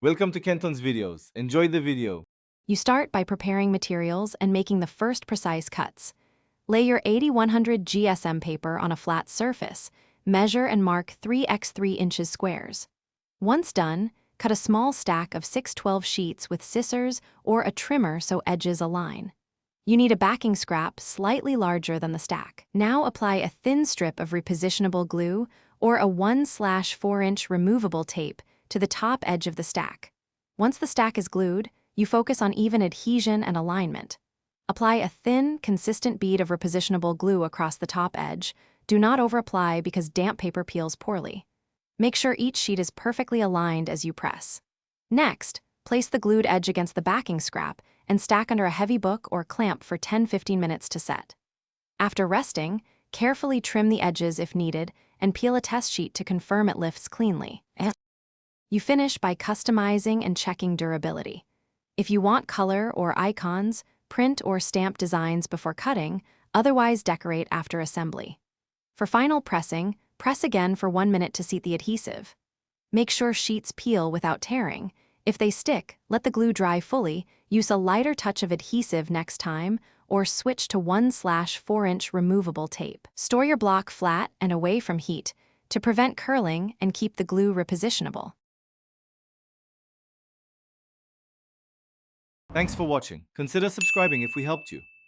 Welcome to Kenton's videos. Enjoy the video. You start by preparing materials and making the first precise cuts. Lay your 80-100 GSM paper on a flat surface. Measure and mark 3x3 inches squares. Once done, cut a small stack of 6x12 sheets with scissors or a trimmer so edges align. You need a backing scrap slightly larger than the stack. Now apply a thin strip of repositionable glue or a 1/4-inch removable tape to the top edge of the stack. Once the stack is glued, you focus on even adhesion and alignment. Apply a thin, consistent bead of repositionable glue across the top edge. Do not overapply because damp paper peels poorly. Make sure each sheet is perfectly aligned as you press. Next, place the glued edge against the backing scrap and stack under a heavy book or clamp for 10-15 minutes to set. After resting, carefully trim the edges if needed and peel a test sheet to confirm it lifts cleanly. You finish by customizing and checking durability. If you want color or icons, print or stamp designs before cutting, otherwise decorate after assembly. For final pressing, press again for 1 minute to seat the adhesive. Make sure sheets peel without tearing. If they stick, let the glue dry fully, use a lighter touch of adhesive next time, or switch to 1/4-inch removable tape. Store your block flat and away from heat to prevent curling and keep the glue repositionable. Thanks for watching. Consider subscribing if we helped you.